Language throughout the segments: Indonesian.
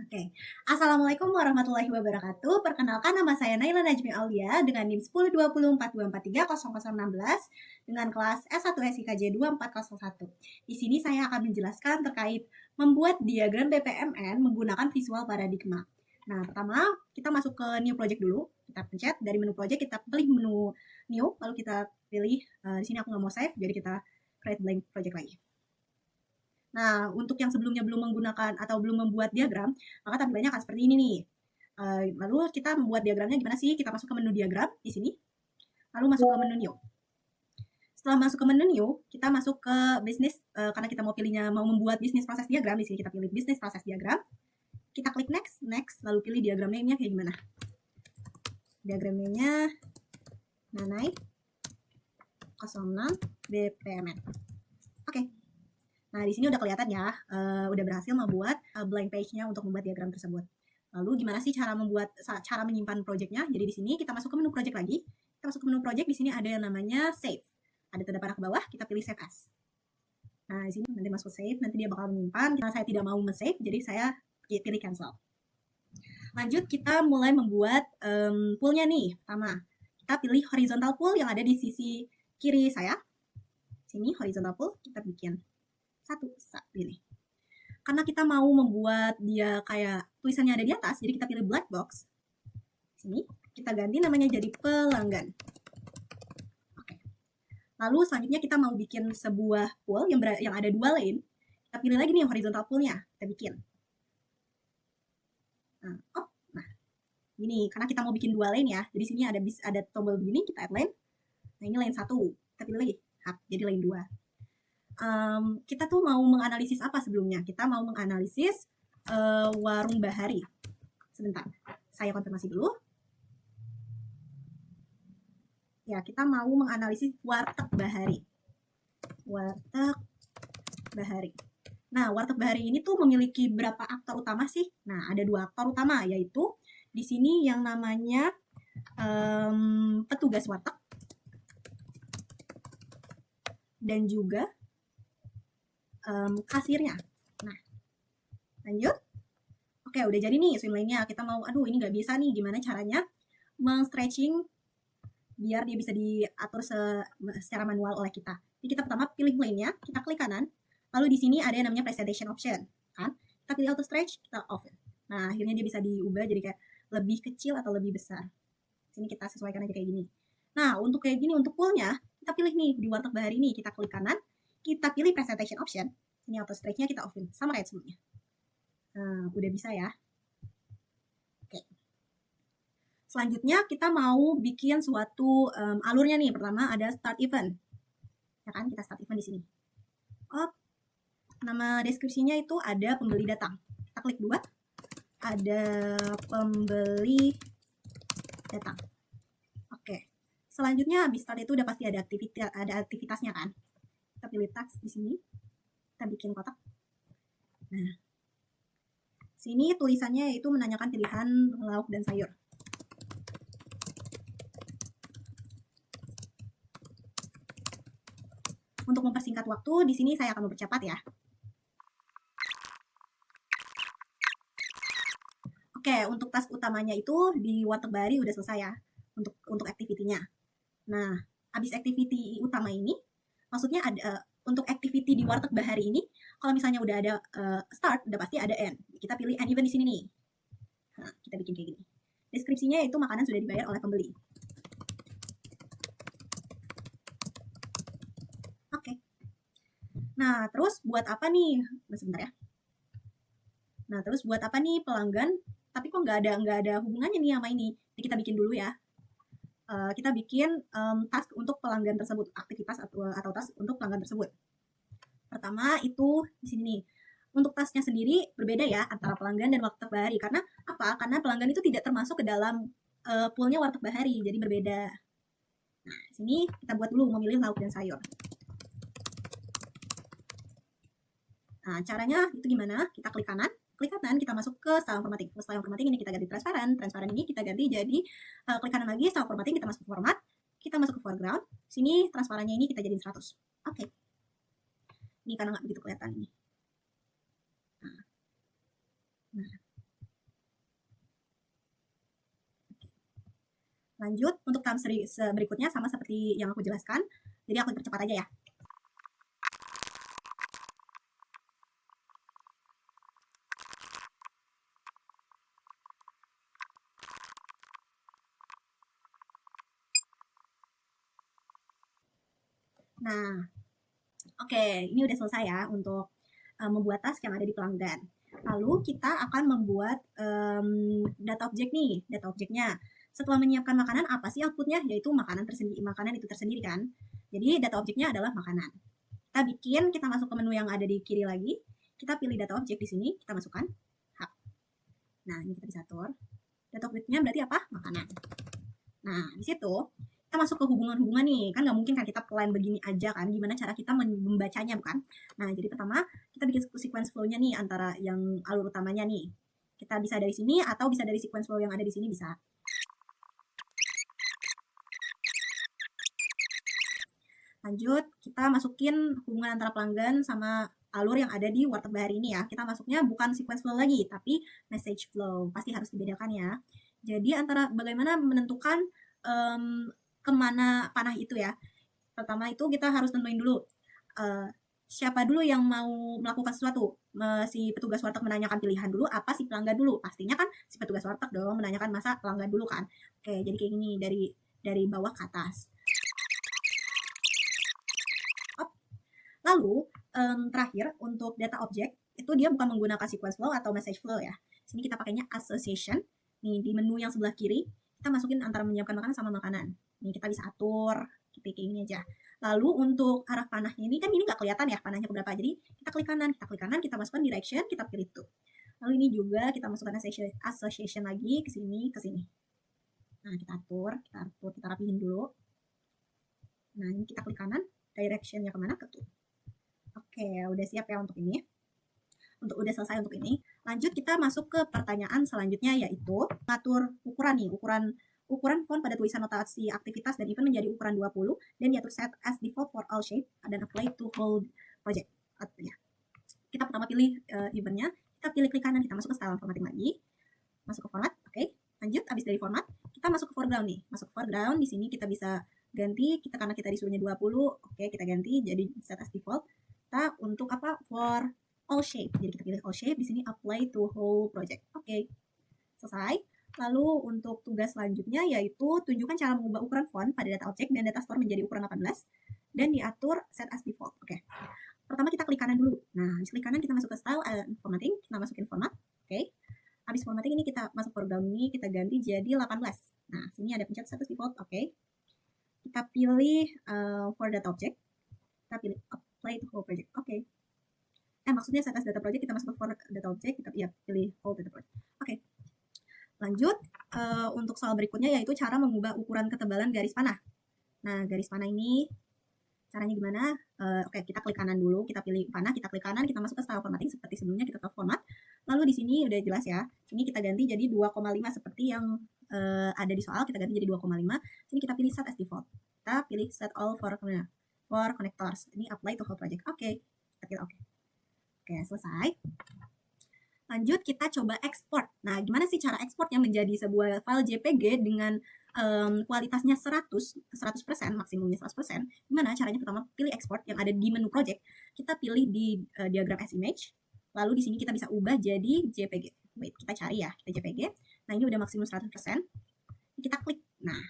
Oke. Assalamualaikum warahmatullahi wabarakatuh. Perkenalkan nama saya Naila Najmi Aulia dengan NIM 102042430016 dengan kelas S1 SIKJ 2401. Di sini saya akan menjelaskan terkait membuat diagram BPMN menggunakan visual paradigma. Nah, pertama kita masuk ke new project dulu. Kita pencet dari menu project, kita pilih menu new, lalu kita pilih di sini aku nggak mau save, jadi kita create blank project lagi. Nah, untuk yang sebelumnya belum menggunakan atau belum membuat diagram, maka tampilannya akan seperti ini nih. Lalu kita membuat diagramnya gimana sih? Kita masuk ke menu diagram di sini, lalu masuk ke menu new. Setelah masuk ke menu new, kita masuk ke bisnis, karena kita mau pilihnya mau membuat bisnis proses diagram, di sini kita pilih bisnis proses diagram. Kita klik next, lalu pilih diagram name-nya kayak gimana. Diagram name-nya Nanai 06 BPMN. Oke. Nah, di sini udah kelihatan ya, udah berhasil membuat blank page-nya untuk membuat diagram tersebut. Lalu gimana sih cara menyimpan project-nya? Jadi di sini kita masuk ke menu project lagi. Kita masuk ke menu project, di sini ada yang namanya save. Ada tanda panah ke bawah, kita pilih save as. Nah, di sini nanti masuk save, nanti dia bakal menyimpan. Karena saya tidak mau save, jadi saya pilih cancel. Lanjut, kita mulai membuat pool-nya nih. Pertama, kita pilih horizontal pool yang ada di sisi kiri saya. Sini horizontal pool, kita bikin satu pilih. Karena kita mau membuat dia kayak tulisannya ada di atas, jadi kita pilih black box. Sini kita ganti namanya jadi pelanggan. Oke. Lalu selanjutnya kita mau bikin sebuah pool yang ada dua lane. Kita pilih lagi nih horizontal poolnya, kita bikin. Nah, ini karena kita mau bikin dua lane ya. Jadi sini ada tombol begini, kita add lane. Nah, ini lane 1. Kita pilih lagi, jadi lane 2. Kita tuh mau menganalisis apa sebelumnya? Kita mau menganalisis warung Bahari. Sebentar, saya konfirmasi dulu. Ya, kita mau menganalisis warteg Bahari. Warteg Bahari. Nah, warteg Bahari ini tuh memiliki berapa aktor utama sih? Nah, ada 2 aktor utama, yaitu di sini yang namanya petugas warteg dan juga kasirnya. Nah, lanjut. Oke, udah jadi nih swim lane-nya. Kita mau, ini nggak bisa nih, gimana caranya meng-stretching biar dia bisa diatur secara manual oleh kita. Jadi kita pertama pilih lane-nya, kita klik kanan, lalu di sini ada yang namanya presentation option, kan? Kita pilih auto stretch, kita off. Nah, akhirnya dia bisa diubah jadi kayak lebih kecil atau lebih besar. Sini kita sesuaikan aja kayak gini. Nah, untuk kayak gini, untuk pool-nya, kita pilih nih di warteg Bahari ini, kita klik kanan, kita pilih presentation option, ini auto stretch-nya kita off-in, sama kayak sebelumnya. Nah, udah bisa ya. Oke. Selanjutnya kita mau bikin suatu alurnya nih. Pertama ada start event. Ya kan, kita start event di sini. Nama deskripsinya itu ada pembeli datang. Kita klik 2. Ada pembeli datang. Oke. Selanjutnya habis start itu udah pasti ada aktivitasnya kan. Kita pilih task di sini. Kita bikin kotak. Nah, sini tulisannya itu menanyakan pilihan lauk dan sayur. Untuk mempersingkat waktu, di sini saya akan mempercepat ya. Oke, untuk task utamanya itu di warteg Bahari udah selesai ya, untuk activity-nya. Nah, habis activity utama ini, maksudnya ada untuk activity di warteg Bahari ini, kalau misalnya udah ada start, udah pasti ada end. Kita pilih end event di sini nih. Nah, kita bikin kayak gini. Deskripsinya itu makanan sudah dibayar oleh pembeli. Oke. Nah, terus buat apa nih? Sebentar ya. Nah, terus buat apa nih pelanggan? Tapi kok nggak ada hubungannya nih sama ini. Jadi kita bikin dulu ya. Kita bikin task untuk pelanggan tersebut, aktivitas atau task untuk pelanggan tersebut. Pertama itu di sini nih. Untuk tasknya sendiri berbeda ya antara pelanggan dan warteg Bahari. Karena apa? Karena pelanggan itu tidak termasuk ke dalam poolnya warteg Bahari, jadi berbeda. Nah, di sini kita buat dulu memilih lauk dan sayur. Nah, caranya itu gimana? Kita klik kanan, kita masuk ke style formatting. Style formatting ini kita ganti transparan ini kita ganti jadi klik kanan lagi, style formatting kita masuk ke format, kita masuk ke foreground, sini transparannya ini kita jadiin 100. Oke. Ini karena nggak begitu kelihatan ini. Nah. Lanjut, untuk terms berikutnya sama seperti yang aku jelaskan, jadi aku percepat aja ya. Nah, oke, ini udah selesai ya untuk membuat task yang ada di pelanggan. Lalu kita akan membuat data objek nih, data objeknya. Setelah menyiapkan makanan, apa sih outputnya? Yaitu makanan itu tersendiri kan. Jadi data objeknya adalah makanan. Kita masuk ke menu yang ada di kiri lagi. Kita pilih data objek di sini, kita masukkan hub. Nah, ini kita bisa atur. Data objeknya berarti apa? Makanan. Nah, di situ kita masuk ke hubungan-hubungan nih. Kan nggak mungkin kan kita plan begini aja kan. Gimana cara kita membacanya, bukan? Nah, jadi pertama kita bikin sequence flow-nya nih antara yang alur utamanya nih. Kita bisa dari sini atau bisa dari sequence flow yang ada di sini bisa. Lanjut, kita masukin hubungan antara pelanggan sama alur yang ada di warteg bahari ini ya. Kita masuknya bukan sequence flow lagi, tapi message flow. Pasti harus dibedakan ya. Jadi antara bagaimana menentukan kemana panah itu ya. Pertama itu kita harus tentuin dulu siapa dulu yang mau melakukan sesuatu. Si petugas warteg menanyakan pilihan dulu, apa si pelanggan dulu. Pastinya kan si petugas warteg dong menanyakan masa pelanggan dulu kan. Oke, jadi kayak gini dari bawah ke atas. Lalu terakhir untuk data object itu dia bukan menggunakan sequence flow atau message flow ya. Sini kita pakainya association. Nih di menu yang sebelah kiri kita masukin antara menyiapkan makanan sama makanan. Nih kita bisa atur kayak ini aja. Lalu untuk arah panahnya ini kan ini nggak kelihatan ya panahnya keberapa. Jadi kita klik kanan, kita masukkan direction, kita pilih to. Lalu ini juga kita masukkan association lagi ke sini, ke sini. Nah kita atur, kita rapihin dulu. Nah ini kita klik kanan, directionnya kemana ke to. Oke, udah siap ya untuk ini. Udah selesai untuk ini. Lanjut kita masuk ke pertanyaan selanjutnya yaitu ngatur ukuran nih, ukuran font pada tulisan notasi aktivitas dan event menjadi ukuran 20 dan diatur set as default for all shape dan apply to whole project. Ya. Kita pertama pilih eventnya, kita pilih klik kanan, kita masuk ke style formatting lagi. Masuk ke format, oke. Lanjut habis dari format, kita masuk ke foreground nih. Masuk ke foreground, di sini kita bisa ganti karena kita disuruhnya 20, oke, kita ganti jadi set as default. Kita untuk apa? For all shape. Jadi kita pilih all shape, di sini apply to whole project. Oke. Selesai. Lalu untuk tugas selanjutnya yaitu tunjukkan cara mengubah ukuran font pada data object dan data store menjadi ukuran 18 dan diatur set as default. Oke. Pertama kita klik kanan dulu. Nah, habis klik kanan kita masuk ke style formatting, kita masukin format. Oke. Habis formatting ini kita masuk foreground ini, kita ganti jadi 18. Nah, sini ada pencet set as default. Oke. Kita pilih for data object. Kita pilih apply to whole project. Oke. Maksudnya set as data project, kita masuk ke for data object, kita pilih whole data project. Oke. Lanjut, untuk soal berikutnya yaitu cara mengubah ukuran ketebalan garis panah. Nah, garis panah ini caranya gimana? Oke, kita klik kanan dulu, kita pilih panah, kita klik kanan, kita masuk ke style formatting seperti sebelumnya, kita ke format. Lalu di sini udah jelas ya. Sini kita ganti jadi 2,5 seperti yang ada di soal, kita ganti jadi 2,5. Sini kita pilih set as default. Kita pilih set all for connectors. Ini apply to whole project. Oke. Kita pilih oke. Oke, selesai. Lanjut kita coba ekspor. Nah, gimana sih cara ekspornya menjadi sebuah file JPG dengan kualitasnya 100%, maksimumnya 100%. Gimana caranya? Pertama pilih export yang ada di menu project. Kita pilih di diagram as image. Lalu di sini kita bisa ubah jadi JPG. Wait, kita cari ya, kita JPG. Nah, ini udah maksimum 100%. Kita klik. Nah,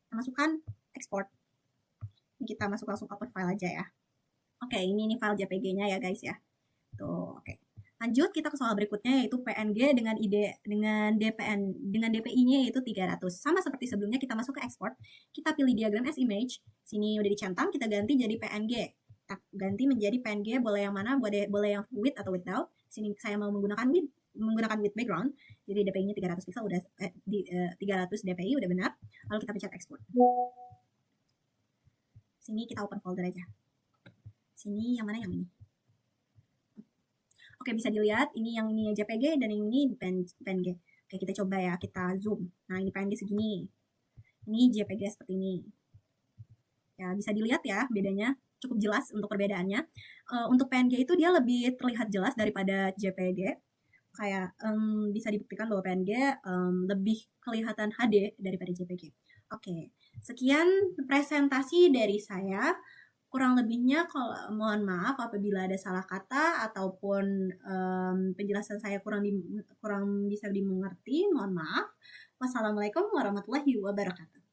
kita masukkan export. Ini kita masuk langsung open file aja ya. Oke, ini file JPG-nya ya guys ya. Tuh, oke. Lanjut kita ke soal berikutnya yaitu PNG dengan DPI-nya yaitu 300. Sama seperti sebelumnya kita masuk ke export, kita pilih diagram as image. Sini udah dicentang, kita ganti jadi PNG. Kita ganti menjadi PNG, boleh yang mana? Boleh yang with atau without. Sini saya mau menggunakan with background. Jadi DPI-nya 300 pixel udah 300 DPI udah benar. Lalu kita pencet export. Sini kita open folder aja. Sini yang mana yang ini? Oke, bisa dilihat ini yang ini JPG dan yang ini PNG. Oke, kita coba ya, kita zoom. Nah, ini PNG segini. Ini JPG seperti ini. Ya, bisa dilihat ya bedanya, cukup jelas untuk perbedaannya. Untuk PNG itu dia lebih terlihat jelas daripada JPG. Kayak bisa dibuktikan bahwa PNG lebih kelihatan HD daripada JPG. Oke, sekian presentasi dari saya. Kurang lebihnya mohon maaf apabila ada salah kata ataupun penjelasan saya kurang bisa dimengerti. Mohon maaf. Wassalamualaikum warahmatullahi wabarakatuh.